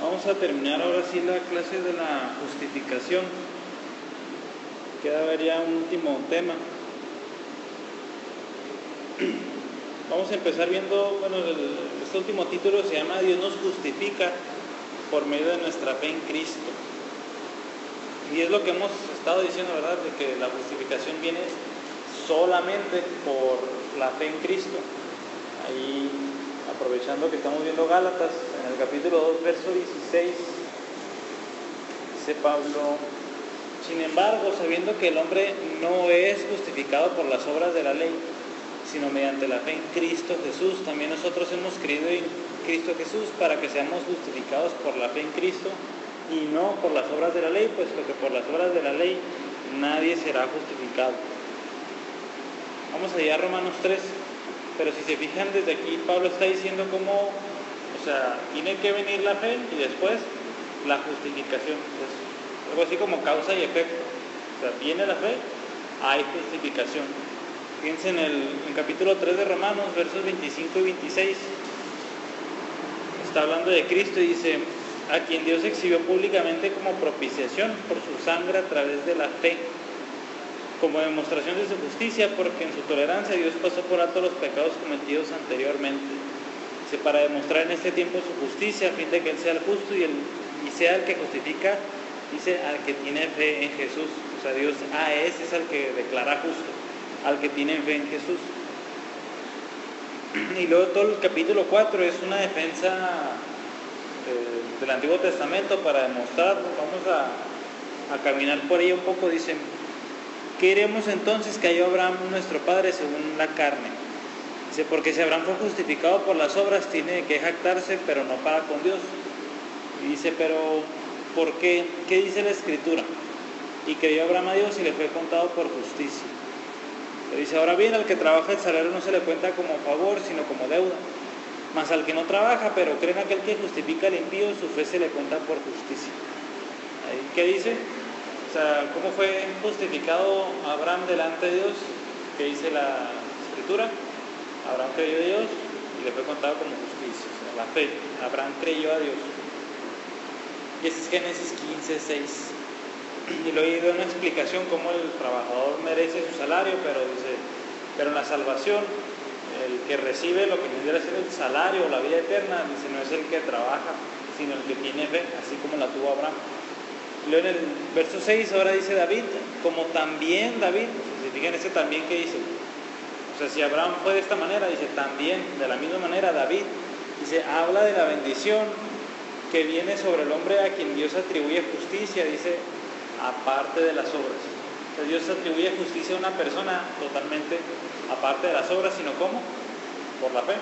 Vamos a terminar ahora sí la clase de la justificación. Queda ver ya un último tema. Vamos a empezar viendo, este último título se llama Dios nos justifica por medio de nuestra fe en Cristo. Y es lo que hemos estado diciendo, ¿verdad? De que la justificación viene solamente por la fe en Cristo. Ahí, aprovechando que estamos viendo Gálatas, en el capítulo 2, verso 16, dice Pablo: sin embargo, sabiendo que el hombre no es justificado por las obras de la ley, sino mediante la fe en Cristo Jesús, también nosotros hemos creído en Cristo Jesús para que seamos justificados por la fe en Cristo y no por las obras de la ley, puesto que por las obras de la ley nadie será justificado. Vamos allá a Romanos 3, pero si se fijan desde aquí, Pablo está diciendo cómo, tiene que venir la fe y después la justificación. Entonces, algo así como causa y efecto. Viene la fe, hay justificación. Fíjense en el capítulo 3 de Romanos, versos 25 y 26. Está hablando de Cristo y dice: a quien Dios exhibió públicamente como propiciación por su sangre a través de la fe, como demostración de su justicia, porque en su tolerancia Dios pasó por alto los pecados cometidos anteriormente. Dice: para demostrar en este tiempo su justicia, a fin de que Él sea el justo y sea el que justifica, dice, al que tiene fe en Jesús. Dios a ese es el que declara justo, al que tiene fe en Jesús. Y luego todo el capítulo 4 es una defensa del Antiguo Testamento para demostrarlo. Vamos a caminar por ella un poco. Dice: ¿qué diremos entonces que halló Abraham nuestro padre según la carne? Dice: porque si Abraham fue justificado por las obras, tiene que jactarse, pero no para con Dios. Y dice: pero ¿por qué? ¿Qué dice la Escritura? Y creyó Abraham a Dios y le fue contado por justicia. Pero dice: ahora bien, al que trabaja el salario no se le cuenta como favor, sino como deuda. Mas al que no trabaja, pero cree en aquel que justifica al impío, su fe se le cuenta por justicia. ¿Qué dice? ¿Cómo fue justificado Abraham delante de Dios? ¿Qué dice la Escritura? Abraham creyó a Dios y le fue contado como justicia. La fe. Abraham creyó a Dios. Y ese es Génesis 15, 6. Y luego hay una explicación cómo el trabajador merece su salario, pero dice: pero en la salvación, el que recibe lo que tendría que ser el salario o la vida eterna, dice, no es el que trabaja, sino el que tiene fe, así como la tuvo Abraham. Y luego en el verso 6 ahora dice David, como también David. Si fijan ese también que dice, si Abraham fue de esta manera, dice también, de la misma manera David, dice, habla de la bendición que viene sobre el hombre a quien Dios atribuye justicia, dice, aparte de las obras. Dios atribuye justicia a una persona totalmente aparte de las obras, sino ¿cómo? Por la fe.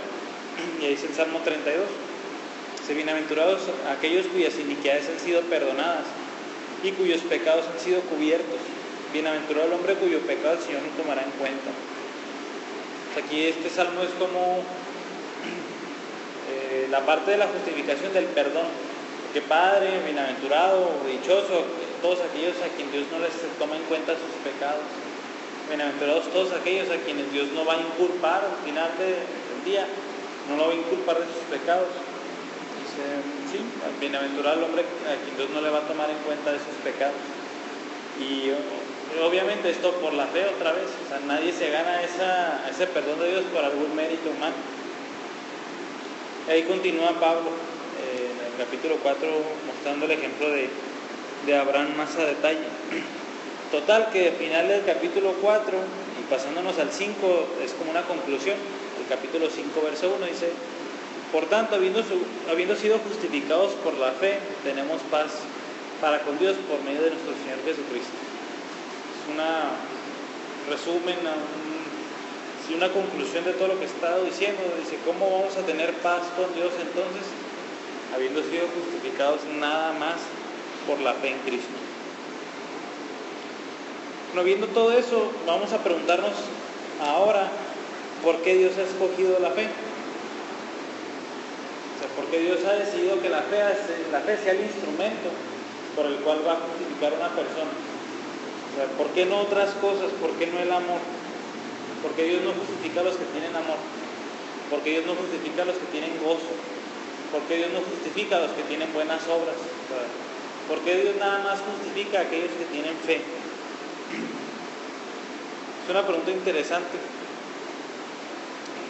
Y ahí dice el Salmo 32, dice: bienaventurados aquellos cuyas iniquidades han sido perdonadas y cuyos pecados han sido cubiertos. Bienaventurado el hombre cuyo pecado el Señor no tomará en cuenta. Aquí este salmo es como la parte de la justificación del perdón. Que Padre, bienaventurado, dichoso, todos aquellos a quienes Dios no les toma en cuenta sus pecados. Bienaventurados todos aquellos a quienes Dios no va a inculpar al final del día, no lo va a inculpar de sus pecados. Dice, sí, bienaventurado el hombre a quien Dios no le va a tomar en cuenta de sus pecados. Y obviamente esto por la fe otra vez, nadie se gana ese perdón de Dios por algún mérito humano. Y ahí continúa Pablo en el capítulo 4 mostrando el ejemplo de Abraham más a detalle. Total, que al final del capítulo 4 y pasándonos al 5 es como una conclusión. El capítulo 5 verso 1 dice: por tanto, habiendo sido justificados por la fe, tenemos paz para con Dios por medio de nuestro Señor Jesucristo. Es una resumen, una conclusión de todo lo que he estado diciendo. Dice: ¿cómo vamos a tener paz con Dios entonces? Habiendo sido justificados nada más por la fe en Cristo. Bueno, viendo todo eso, vamos a preguntarnos ahora, ¿por qué Dios ha escogido la fe? ¿Por qué Dios ha decidido que la fe sea el instrumento por el cual va a justificar a una persona? ¿Por qué no otras cosas? ¿Por qué no el amor? ¿Por qué Dios no justifica a los que tienen amor? ¿Por qué Dios no justifica a los que tienen gozo? ¿por qué Dios no justifica a los que tienen buenas obras? O sea, ¿por qué Dios nada más justifica a aquellos que tienen fe? Es una pregunta interesante.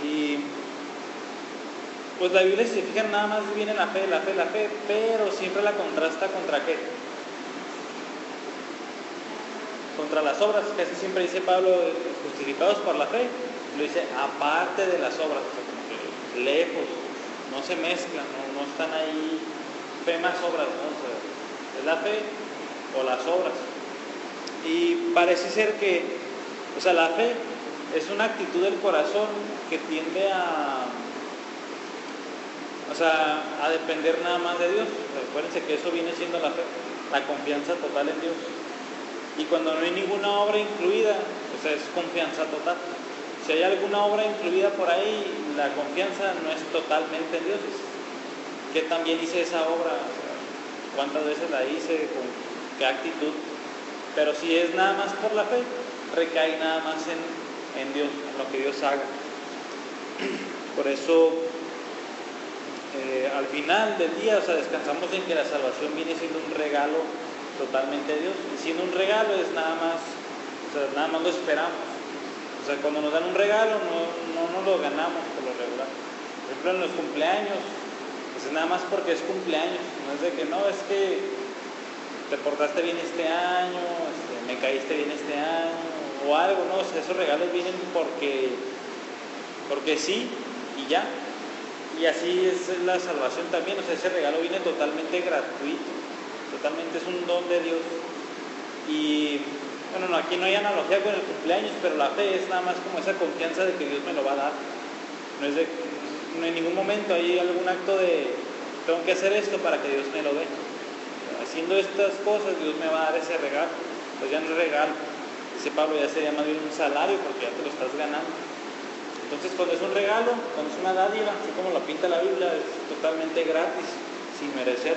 Y pues la Biblia, si se fijan, nada más viene la fe, pero siempre la contrasta ¿contra qué? Contra las obras. Casi siempre dice Pablo, justificados por la fe, lo dice aparte de las obras, o sea, como que lejos, no se mezclan, no están ahí fe más obras, ¿no? O sea, es la fe o las obras. Y parece ser que, o sea, la fe es una actitud del corazón que tiende a depender nada más de Dios. Acuérdense que eso viene siendo la fe, la confianza total en Dios. Y cuando no hay ninguna obra incluida, o sea, es confianza total. Si hay alguna obra incluida por ahí, la confianza no es totalmente en Dios. ¿Qué también hice esa obra? O sea, ¿cuántas veces la hice? ¿Con qué actitud? Pero si es nada más por la fe, recae nada más en Dios, en lo que Dios haga. Por eso, al final del día, o sea, descansamos en que la salvación viene siendo un regalo totalmente de Dios. Y siendo un regalo es nada más, o sea, nada más lo esperamos. O sea, cuando nos dan un regalo no lo ganamos por lo regular. Por ejemplo, en los cumpleaños, pues es nada más porque es cumpleaños. No es de que no, es que te portaste bien este año, me caíste bien este año, o algo, ¿no? O sea, esos regalos vienen porque sí y ya. Y así es la salvación también, o sea, ese regalo viene totalmente gratuito, totalmente es un don de Dios. Y bueno, no, aquí no hay analogía con el cumpleaños, pero la fe es nada más como esa confianza de que Dios me lo va a dar. No en ningún momento hay algún acto de tengo que hacer esto para que Dios me lo dé. Haciendo estas cosas Dios me va a dar ese regalo. Pues ya no es regalo, dice Pablo, ya sería más bien un salario porque ya te lo estás ganando. Entonces cuando es un regalo, cuando es una dádiva, así como lo pinta la Biblia, es totalmente gratis, sin merecer.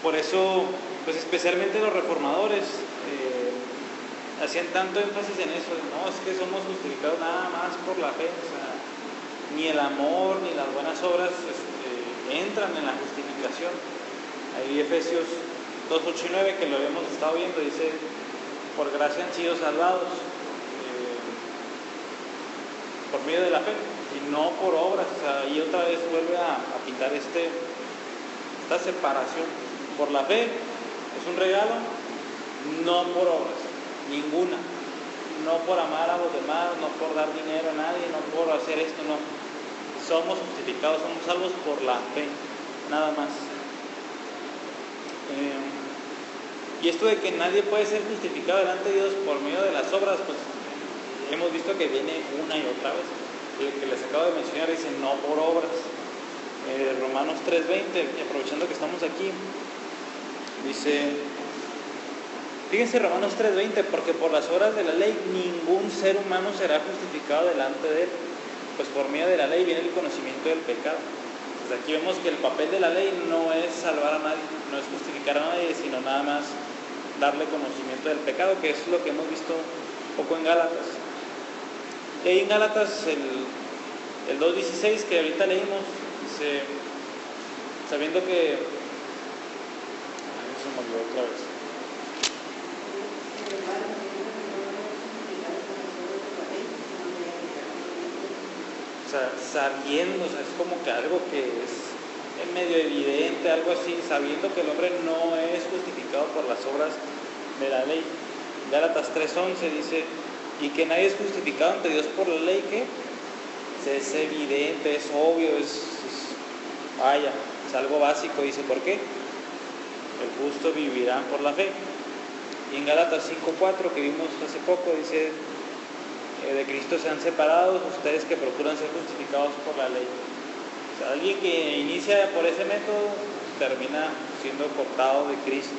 Por eso, pues especialmente los reformadores hacían tanto énfasis en eso, no, es que somos justificados nada más por la fe, o sea, ni el amor ni las buenas obras entran en la justificación. Ahí Efesios 2, 8 y 9, que lo habíamos estado viendo, dice, por gracia han sido salvados por medio de la fe y no por obras. O sea, y otra vez vuelve a pintar esta separación. Por la fe es un regalo, no por obras, ninguna. No por amar a los demás, no por dar dinero a nadie, no por hacer esto, no. Somos justificados, somos salvos por la fe, nada más. Y esto de que nadie puede ser justificado delante de Dios por medio de las obras, pues hemos visto que viene una y otra vez. El que les acabo de mencionar dice no por obras. Romanos 3:20, y aprovechando que estamos aquí, dice, fíjense Romanos 3:20, porque por las obras de la ley ningún ser humano será justificado delante de él, pues por medio de la ley viene el conocimiento del pecado. Pues aquí vemos que el papel de la ley no es salvar a nadie, no es justificar a nadie, sino nada más darle conocimiento del pecado, que es lo que hemos visto un poco en Gálatas. Y ahí en Gálatas el 2:16 que ahorita leímos, dice, sabiendo que se me olvidó otra vez. O sea, sabiendo, o sea, es como que algo que es medio evidente, algo así, sabiendo que el hombre no es justificado por las obras de la ley. Gálatas 3:11 dice, y que nadie es justificado ante Dios por la ley, ¿qué? Es evidente, es obvio, es algo básico. Dice, ¿por qué? El justo vivirá por la fe. Y en Gálatas 5:4 que vimos hace poco dice, de Cristo se han separado ustedes que procuran ser justificados por la ley. O sea, alguien que inicia por ese método termina siendo cortado de Cristo.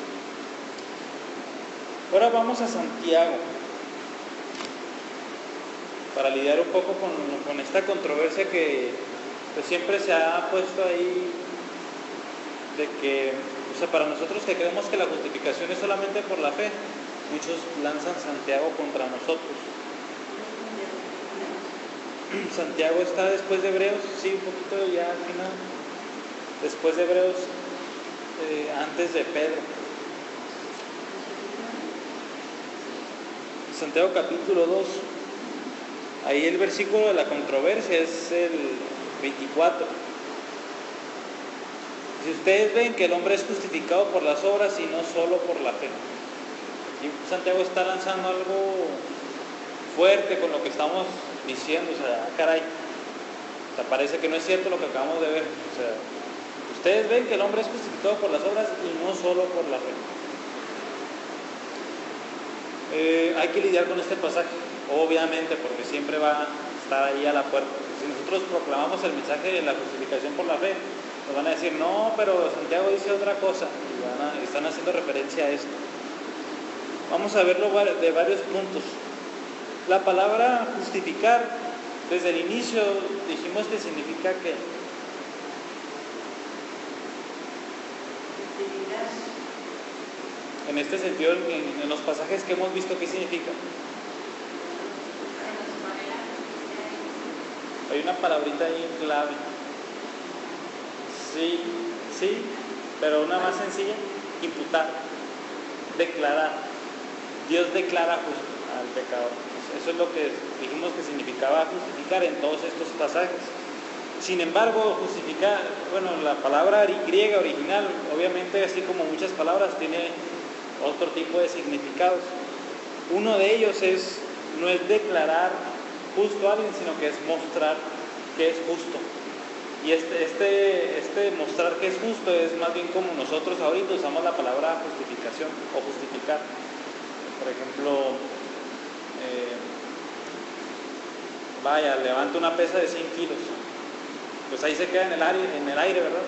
Ahora vamos a Santiago para lidiar un poco con esta controversia que pues siempre se ha puesto ahí, de que, o sea, para nosotros que creemos que la justificación es solamente por la fe, muchos lanzan Santiago contra nosotros. Santiago está después de Hebreos, sí, un poquito ya al final, después de Hebreos, antes de Pedro. Santiago capítulo 2, ahí el versículo de la controversia es el 24. Si ustedes ven que el hombre es justificado por las obras y no solo por la fe. Aquí Santiago está lanzando algo fuerte con lo que estamos diciendo, o sea, caray, o sea, parece que no es cierto lo que acabamos de ver. O sea, ustedes ven que el hombre es justificado por las obras y no solo por la fe. Hay que lidiar con este pasaje, obviamente, porque siempre va a estar ahí a la puerta. Si nosotros proclamamos el mensaje de la justificación por la fe, nos van a decir, no, pero Santiago dice otra cosa, y están haciendo referencia a esto. Vamos a verlo de varios puntos. La palabra justificar, desde el inicio dijimos que significa que en este sentido, en los pasajes que hemos visto, ¿qué significa? Hay una palabrita ahí clave. Sí, pero una más sencilla, imputar, declarar. Dios declara justo al pecador. Eso es lo que dijimos que significaba justificar en todos estos pasajes. Sin embargo, justificar, bueno, la palabra griega original, obviamente, así como muchas palabras, tiene otro tipo de significados. Uno de ellos no es declarar justo a alguien, sino que es mostrar que es justo. Y este mostrar que es justo es más bien como nosotros ahorita usamos la palabra justificación o justificar. Por ejemplo, levanta una pesa de 100 kilos. Pues ahí se queda en el aire, ¿verdad?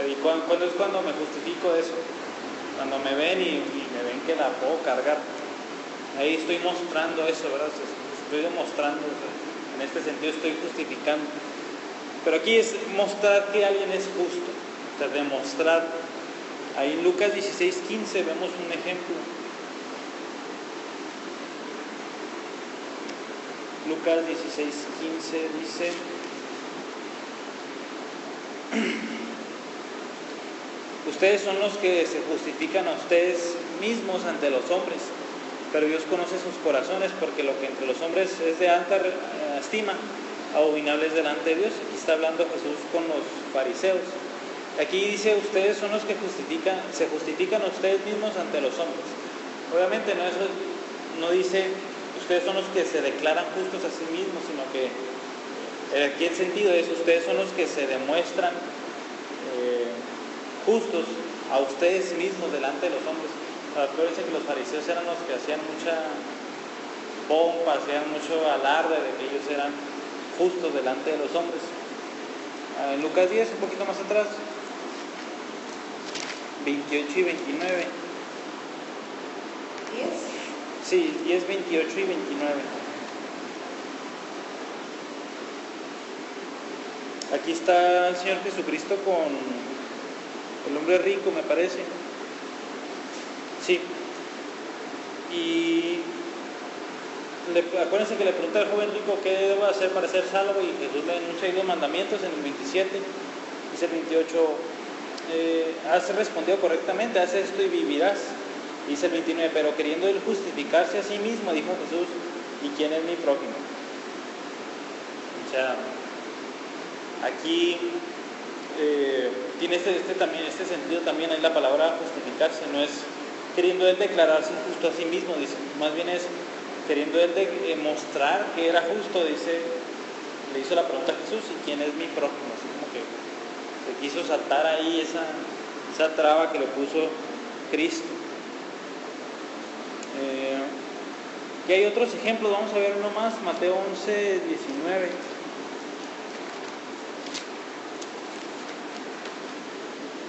¿Y cuándo es cuando me justifico eso? Cuando me ven y me ven que la puedo cargar. Ahí estoy mostrando eso, ¿verdad? Estoy demostrando, en este sentido estoy justificando. Pero aquí es mostrar que alguien es justo, o sea, demostrar. Ahí en Lucas 16:15 vemos un ejemplo. Lucas 16:15 dice: ustedes son los que se justifican a ustedes mismos ante los hombres, pero Dios conoce sus corazones, porque lo que entre los hombres es de alta estima, abominable es delante de Dios. Aquí está hablando Jesús con los fariseos. Aquí dice, ustedes son los que se justifican a ustedes mismos ante los hombres. Obviamente no dice, ustedes son los que se declaran justos a sí mismos, sino que aquí el sentido es, ustedes son los que se demuestran justos a ustedes mismos delante de los hombres. Acuérdense que los fariseos eran los que hacían mucha pompa, hacían mucho alarde de que ellos eran justos delante de los hombres. En Lucas 10, un poquito más atrás, 28 y 29. ¿10? Sí, 10, 28 y 29. Aquí está el Señor Jesucristo con el hombre rico, me parece. Sí. Y acuérdense que le pregunta al joven rico qué debo hacer para ser salvo, y Jesús le enuncia ahí los mandamientos en el 27. Dice el 28, has respondido correctamente, haz esto y vivirás. Dice el 29, pero queriendo él justificarse a sí mismo, dijo Jesús, ¿y quién es mi prójimo? O sea, aquí tiene este sentido también, ahí la palabra justificarse, no es queriendo él declararse justo a sí mismo, dice, más bien es queriendo él mostrar que era justo. Dice, le hizo la pregunta a Jesús, ¿y quién es mi prójimo? Así como que se quiso saltar ahí esa traba que le puso Cristo. Y hay otros ejemplos, vamos a ver uno más, Mateo 11, 19.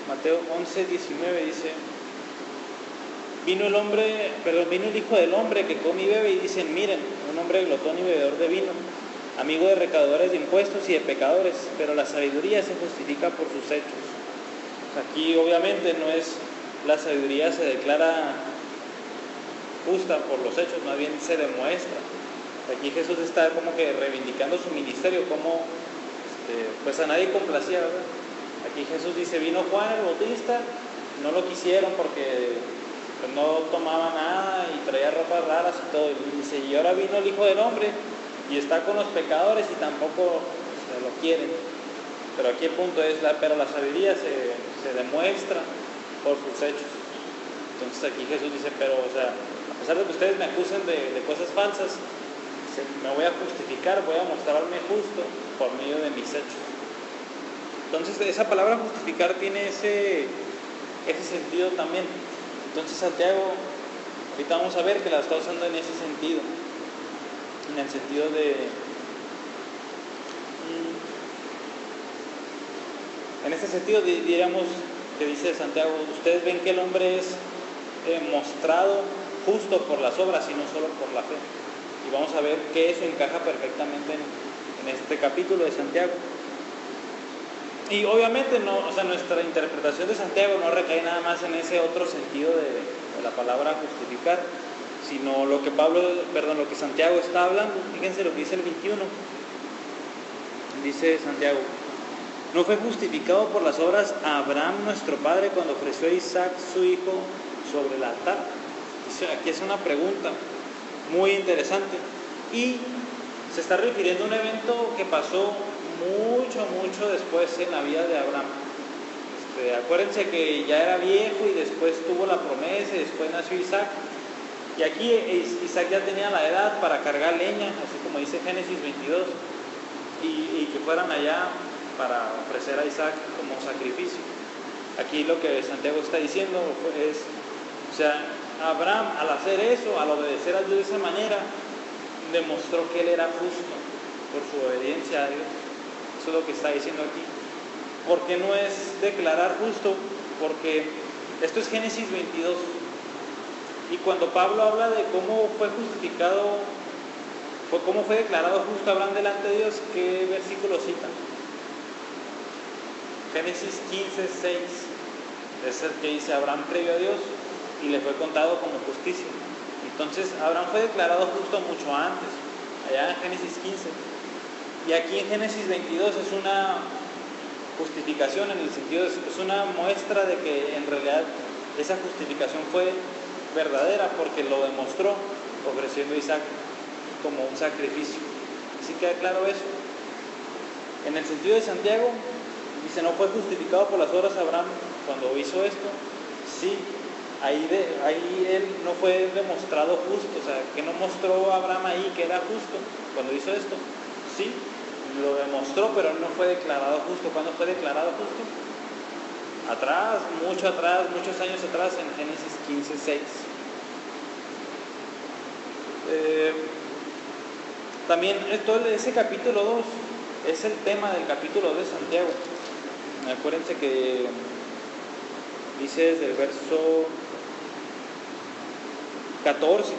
Mateo 11, 19 dice, vino el Hijo del Hombre que come y bebe, y dicen, miren, un hombre glotón y bebedor de vino, amigo de recaudadores de impuestos y de pecadores, pero la sabiduría se justifica por sus hechos. Aquí obviamente no es la sabiduría se declara justa por los hechos, más bien se demuestra. Aquí Jesús está como que reivindicando su ministerio, como pues a nadie complacía, ¿verdad? Aquí Jesús dice, vino Juan el Bautista, no lo quisieron porque pues, no tomaba nada y traía ropas raras y todo. Y dice, y ahora vino el Hijo del Hombre y está con los pecadores y tampoco lo quieren. Pero aquí el punto es, pero la sabiduría se demuestra por sus hechos. Entonces aquí Jesús dice, pero o sea, a pesar de que ustedes me acusen de cosas falsas, me voy a justificar, voy a mostrarme justo por medio de mis hechos. Entonces esa palabra justificar tiene ese sentido también. Entonces Santiago, ahorita vamos a ver que la está usando en ese sentido, en el sentido de en ese sentido diríamos que dice Santiago, ustedes ven que el hombre es mostrado justo por las obras y no solo por la fe. Y vamos a ver que eso encaja perfectamente en este capítulo de Santiago. Y obviamente nuestra interpretación de Santiago no recae nada más en ese otro sentido de la palabra justificar, sino lo que Santiago está hablando. Fíjense lo que dice el 21. Dice Santiago, ¿no fue justificado por las obras Abraham nuestro padre cuando ofreció a Isaac su hijo sobre el altar? Dice, aquí es una pregunta muy interesante y se está refiriendo a un evento que pasó mucho después en la vida de Abraham. Acuérdense que ya era viejo y después tuvo la promesa y después nació Isaac. Y aquí Isaac ya tenía la edad para cargar leña, así como dice Génesis 22, y que fueran allá para ofrecer a Isaac como sacrificio. Aquí lo que Santiago está diciendo es, o sea, Abraham al hacer eso, al obedecer a Dios de esa manera, demostró que él era justo por su obediencia a Dios. Eso es lo que está diciendo aquí. ¿Por qué no es declarar justo? Porque esto es Génesis 22. Y cuando Pablo habla de cómo fue justificado, cómo fue declarado justo Abraham delante de Dios, ¿qué versículo cita? Génesis 15:6. Es el que dice, Abraham creyó a Dios y le fue contado como justicia. Entonces Abraham fue declarado justo mucho antes, allá en Génesis 15. Y aquí en Génesis 22 es una justificación, en el sentido, es una muestra de que en realidad esa justificación fue verdadera porque lo demostró ofreciendo a Isaac como un sacrificio. ¿Sí queda claro eso? En el sentido de Santiago, dice, ¿no fue justificado por las obras Abraham cuando hizo esto? Sí, ahí él no fue demostrado justo, o sea, que no mostró Abraham ahí que era justo cuando hizo esto. Sí, lo demostró, pero no fue declarado justo. ¿Cuándo fue declarado justo? Muchos años atrás, en Génesis 15:6. También ese capítulo 2 es el tema del capítulo 2 de Santiago. Acuérdense que dice desde el verso 14,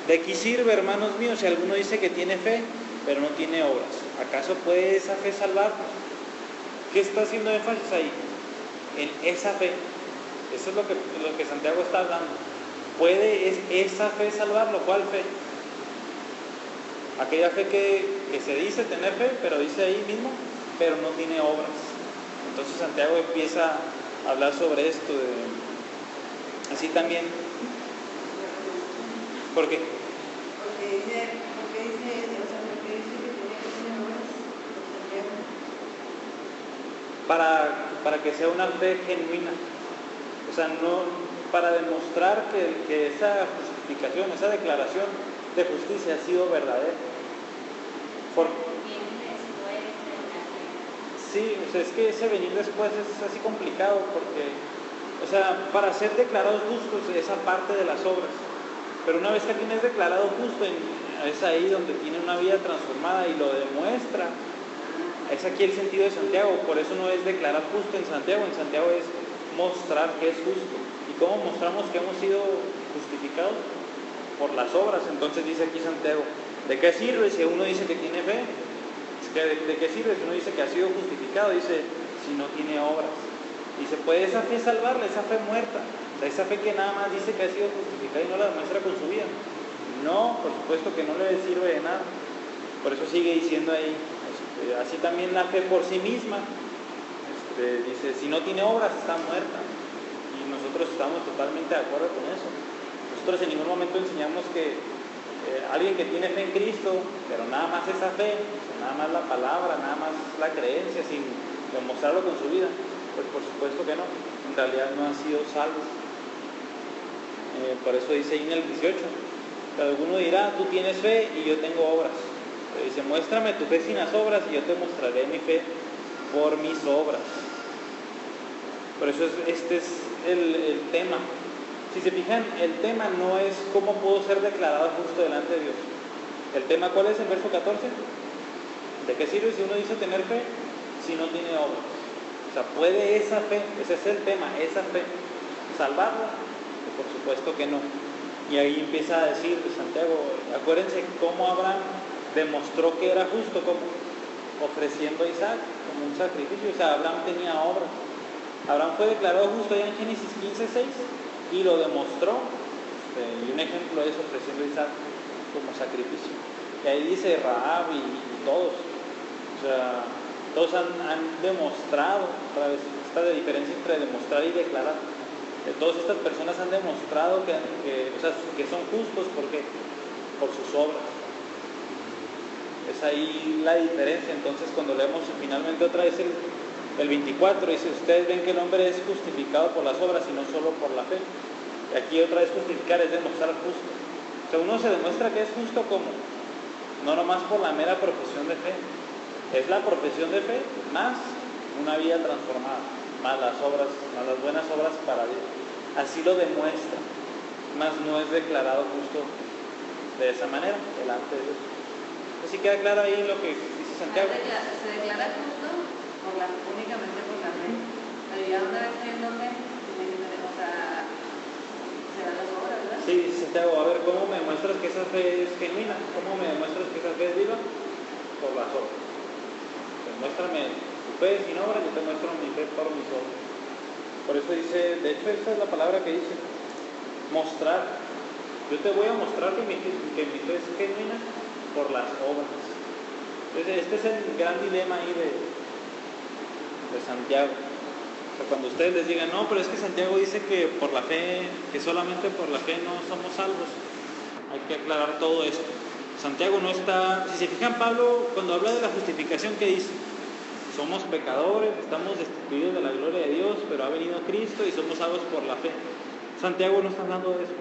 ¿de aquí sirve, hermanos míos, si alguno dice que tiene fe, pero no tiene obras? ¿Acaso puede esa fe salvarnos? ¿Qué está haciendo énfasis ahí? En esa fe. Eso es lo que Santiago está hablando. ¿Puede esa fe salvarlo? ¿Cuál fe? Aquella fe que se dice tener fe, pero dice ahí mismo, pero no tiene obras. Entonces Santiago empieza a hablar sobre esto. Así también. ¿Por qué? Porque dice que tiene que tener obras. Para que sea una fe genuina. O sea, no para demostrar que esa justificación, esa declaración de justicia ha sido verdadera. Sí, o sea, es que ese venir después es así complicado porque, o sea, para ser declarados justos es aparte de las obras. Pero una vez que alguien es declarado justo, es ahí donde tiene una vida transformada y lo demuestra. Es aquí el sentido de Santiago. Por eso no es declarar justo en Santiago es mostrar que es justo. ¿Y cómo mostramos que hemos sido justificados? Por las obras. Entonces dice aquí Santiago, ¿de qué sirve si uno dice que tiene fe? ¿De qué sirve si uno dice que ha sido justificado? Dice, si no tiene obras. Dice, ¿puede esa fe salvarle? Esa fe muerta, esa fe que nada más dice que ha sido justificada y no la demuestra con su vida. No, por supuesto que no le sirve de nada. Por eso sigue diciendo ahí, así también la fe por sí misma, dice, si no tiene obras está muerta. Y nosotros estamos totalmente de acuerdo con eso. Nosotros en ningún momento enseñamos que alguien que tiene fe en Cristo, pero nada más esa fe, nada más la palabra, nada más la creencia, sin demostrarlo con su vida, pues por supuesto que no, en realidad no han sido salvos. Por eso dice ahí en el 18, que alguno dirá, tú tienes fe y yo tengo obras. Pero dice, muéstrame tu fe sin las obras y yo te mostraré mi fe por mis obras. Por eso este es el tema. Si se fijan, el tema no es cómo puedo ser declarado justo delante de Dios. ¿El tema cuál es en verso 14? ¿De qué sirve si uno dice tener fe si no tiene obras? O sea, ¿puede esa fe, ese es el tema, esa fe, salvarla? Pues por supuesto que no. Y ahí empieza a decir Santiago, acuérdense cómo Abraham demostró que era justo, como ofreciendo a Isaac como un sacrificio. O sea, Abraham tenía obras. Abraham fue declarado justo allá en Génesis 15:6 y lo demostró. Y un ejemplo es ofreciendo a Isaac como sacrificio. Y ahí dice Rahab y todos. O sea, todos han demostrado, otra vez, esta diferencia entre demostrar y declarar. Todas estas personas han demostrado que son justos porque por sus obras. Es ahí la diferencia. Entonces, cuando leemos finalmente otra vez el 24, dice, ustedes ven que el hombre es justificado por las obras y no solo por la fe. Y aquí otra vez justificar es demostrar justo. O sea, uno se demuestra que es justo como, no nomás por la mera profesión de fe, es la profesión de fe más una vida transformada, más las obras, más las buenas obras para Dios. Así lo demuestra, más no es declarado justo de esa manera delante de Dios. Así queda claro ahí lo que dice Santiago. Se declara justo únicamente por la fe. Pero ya una vez teniendo fe, o sea, se dan las obras, ¿verdad? Sí, dice Santiago, a ver, ¿cómo me demuestras que esa fe es genuina? ¿Cómo me demuestras que esa fe es viva? Por las obras. Muéstrame tu fe sin obras, yo te muestro mi fe por mis obras. Por eso dice, de hecho esa es la palabra que dice, mostrar. Yo te voy a mostrar que mi fe es genuina por las obras. Entonces este es el gran dilema ahí de Santiago. O sea, cuando ustedes les digan, no, pero es que Santiago dice que por la fe, que solamente por la fe no somos salvos. Hay que aclarar todo esto. Santiago no está, si se fijan, Pablo cuando habla de la justificación, ¿qué dice? Somos pecadores, estamos destituidos de la gloria de Dios, pero ha venido Cristo y somos salvos por la fe. Santiago no está hablando de eso.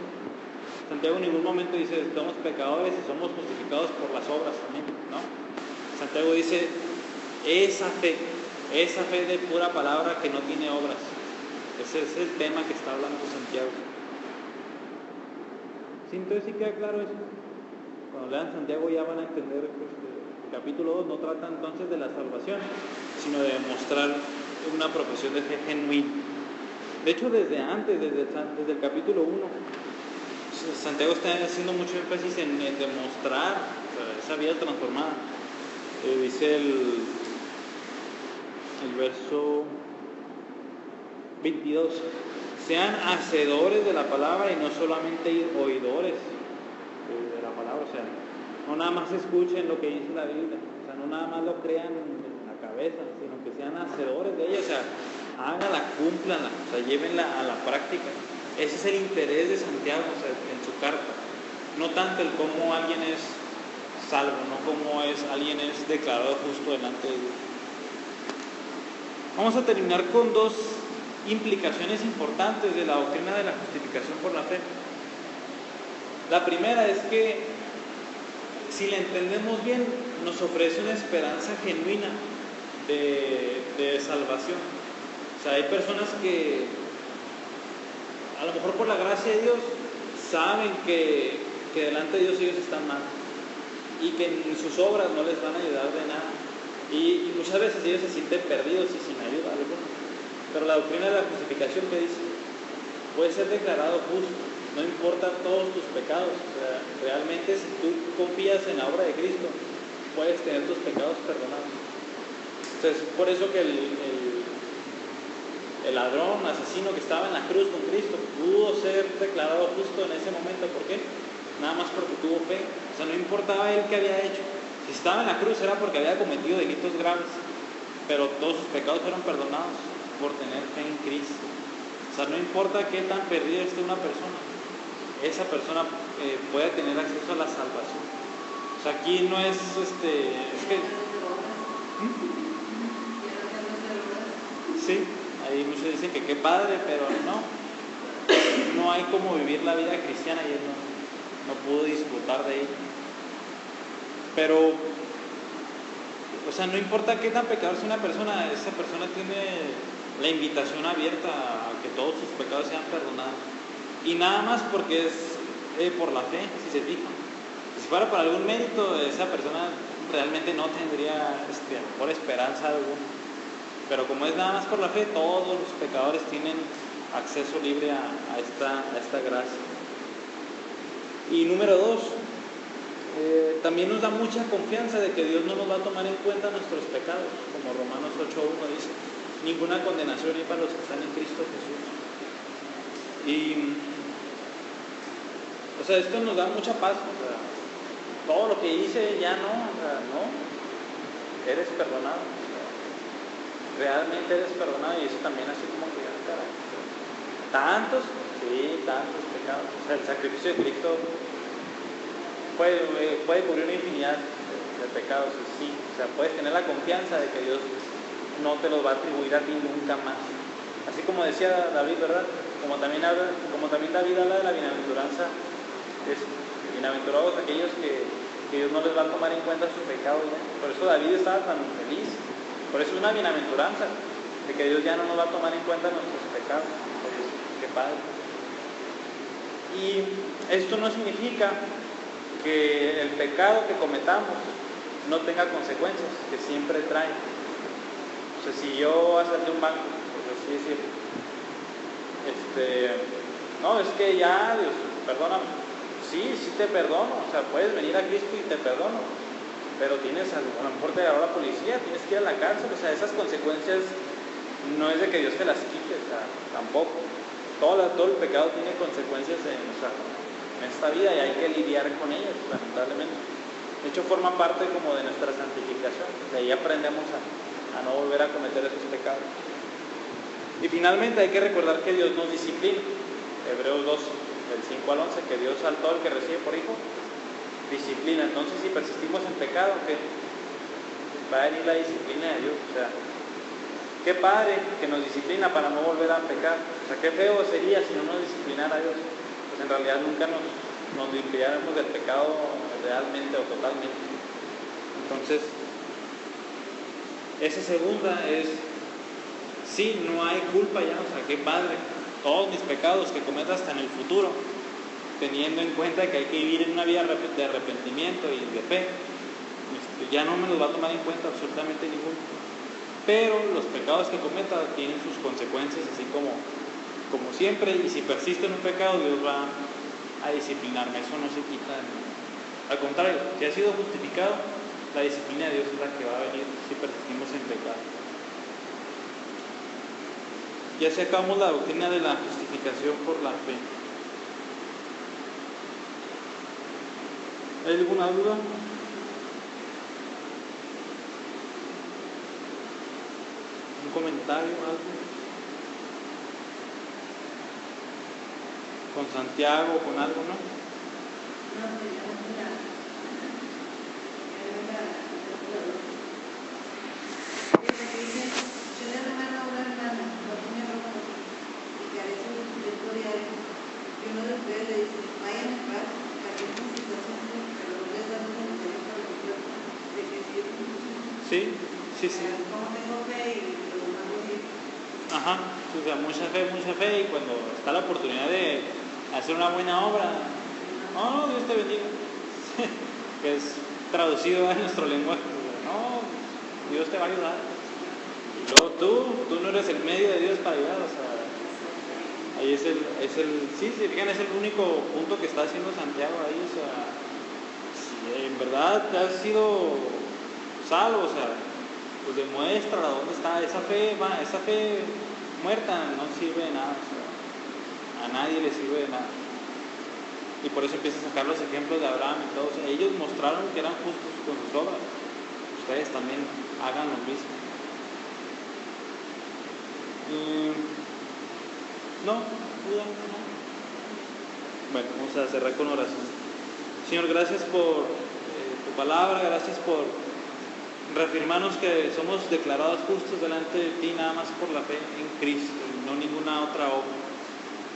Santiago en ningún momento dice, somos pecadores y somos justificados por las obras también, ¿no? Santiago dice, esa fe de pura palabra que no tiene obras. Ese es el tema que está hablando Santiago. ¿Sí? Entonces sí queda claro eso. Cuando lean Santiago ya van a entender el capítulo 2 no trata entonces de la salvación, sino de mostrar una profesión de fe genuina. De hecho, desde antes, desde el capítulo 1, Santiago está haciendo mucho énfasis en demostrar esa vida transformada. Dice el verso 22, sean hacedores de la palabra y no solamente oidores de la palabra. O sea, no nada más escuchen lo que dice la Biblia, o sea, no nada más lo crean en la cabeza, sino que sean hacedores de ella. O sea, háganla, cúmplanla, o sea, llévenla a la práctica. Ese es el interés de Santiago, o sea, en su carta. No tanto el cómo alguien es salvo, no cómo alguien es declarado justo delante de Dios. Vamos a terminar con dos implicaciones importantes de la doctrina de la justificación por la fe. La primera es que, si la entendemos bien, nos ofrece una esperanza genuina de salvación. O sea, hay personas que, a lo mejor por la gracia de Dios, saben que delante de Dios ellos están mal y que en sus obras no les van a ayudar de nada. Y muchas veces ellos se sienten perdidos y sin ayuda alguna. Pero la doctrina de la justificación, que dice, puedes ser declarado justo, no importan todos tus pecados. O sea, realmente si tú confías en la obra de Cristo, puedes tener tus pecados perdonados. Entonces, por eso que el ladrón, asesino que estaba en la cruz con Cristo, pudo ser declarado justo en ese momento. ¿Por qué? nada más porque tuvo fe. O sea, no importaba él qué había hecho. Si estaba en la cruz era porque había cometido delitos graves, pero todos sus pecados fueron perdonados por tener fe en Cristo. O sea, no importa qué tan perdida esté una persona, esa persona puede tener acceso a la salvación. O sea, aquí no es que sí, ahí muchos dicen que qué padre, pero no hay como vivir la vida cristiana y él no pudo disfrutar de ella. Pero, o sea, no importa qué tan pecador sea una persona, esa persona tiene la invitación abierta a que todos sus pecados sean perdonados. Y nada más porque es por la fe, si se fijan. Si fuera por algún mérito, esa persona realmente no tendría por esperanza alguna. Pero como es nada más por la fe, todos los pecadores tienen acceso libre a esta gracia. Y número 2, también nos da mucha confianza de que Dios no nos va a tomar en cuenta nuestros pecados, como Romanos 8:1 dice, ninguna condenación hay para los que están en Cristo Jesús. Y, o sea, esto nos da mucha paz. O sea, todo lo que hice ya no, eres perdonado. O sea, realmente eres perdonado, y eso también así como que, caray, tantos pecados. O sea, el sacrificio de Cristo puede cubrir una infinidad de pecados, sí. O sea, puedes tener la confianza de que Dios no te los va a atribuir a ti nunca más. Así como decía David, ¿verdad? Como también David habla de la bienaventuranza, es bienaventurados aquellos que Dios no les va a tomar en cuenta su pecado. ¿Ya? Por eso David estaba tan feliz. Por eso es una bienaventuranza, de que Dios ya no nos va a tomar en cuenta nuestros pecados. Entonces, qué padre. Y esto no significa que el pecado que cometamos no tenga consecuencias, que siempre trae. O sea, si yo asalté un banco, pues así decirlo, no, es que ya, Dios, perdóname. Sí te perdono, o sea, puedes venir a Cristo y te perdono, pero tienes, a lo mejor te agarró la policía, tienes que ir a la cárcel. O sea, esas consecuencias no es de que Dios te las quite, o sea, tampoco. Todo el pecado tiene consecuencias en esta vida y hay que lidiar con ellas, lamentablemente. De hecho, forma parte como de nuestra santificación. De ahí aprendemos a no volver a cometer esos pecados. Y finalmente hay que recordar que Dios nos disciplina. Hebreos 2, del 5 al 11, que Dios al todo el que recibe por hijo disciplina. Entonces, si persistimos en pecado, ¿qué? Va a venir la disciplina de Dios. O sea, qué padre que nos disciplina para no volver a pecar. O sea, qué feo sería si no nos disciplinara Dios. Pues en realidad nunca nos limpiáramos del pecado realmente o totalmente. Entonces, esa segunda es, sí, no hay culpa ya. O sea, qué padre. Todos mis pecados que cometa hasta en el futuro, teniendo en cuenta que hay que vivir en una vida de arrepentimiento y de fe, ya no me los va a tomar en cuenta absolutamente ninguno. Pero los pecados que cometa tienen sus consecuencias, así como siempre, y si persiste en un pecado, Dios va a disciplinarme. Eso no se quita. Al contrario, si ha sido justificado, la disciplina de Dios es la que va a venir si persistimos en pecado. Ya sacamos la doctrina de la justificación por la fe. ¿Hay alguna duda? ¿Un comentario, algo? ¿Con Santiago, con algo, no? Sí. Ajá, o sea, mucha fe, y cuando está la oportunidad de hacer una buena obra, no, Dios te bendiga, que es traducido en nuestro lenguaje, no, Dios te va a ayudar. Y luego tú no eres el medio de Dios para ayudar. O sea, ahí es sí, fijan, es el único punto que está haciendo Santiago ahí. O sea, si en verdad te has sido salvo, o sea, pues demuestra dónde está esa fe muerta, no sirve de nada. O sea, a nadie le sirve de nada. Y por eso empieza a sacar los ejemplos de Abraham y todos. Ellos mostraron que eran justos con sus obras. Ustedes también hagan lo mismo. No. Bueno, vamos a cerrar con oración. Señor, gracias por tu palabra, gracias por reafirmarnos que somos declarados justos delante de ti nada más por la fe en Cristo y no ninguna otra obra.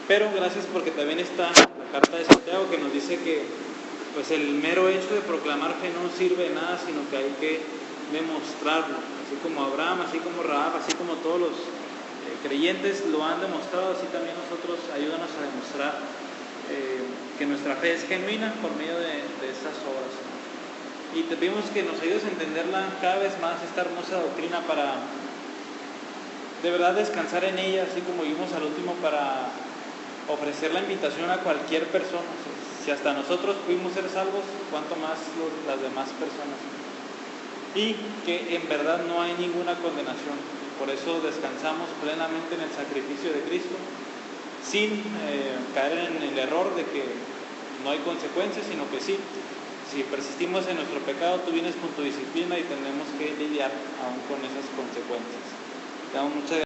Pero gracias porque también está la carta de Santiago que nos dice que pues el mero hecho de proclamar fe no sirve de nada, sino que hay que demostrarlo, así como Abraham, así como Rahab, así como todos los creyentes lo han demostrado, así también nosotros ayúdanos a demostrar que nuestra fe es genuina por medio de estas obras. Y te pedimos que nos ayudes a entenderla cada vez más, esta hermosa doctrina, para de verdad descansar en ella, así como vimos al último, para ofrecer la invitación a cualquier persona. Si hasta nosotros pudimos ser salvos, ¿cuánto más las demás personas? Y que en verdad no hay ninguna condenación. Por eso descansamos plenamente en el sacrificio de Cristo, sin caer en el error de que no hay consecuencias, sino que sí, si persistimos en nuestro pecado, tú vienes con tu disciplina y tenemos que lidiar aún con esas consecuencias. Te damos muchas gracias.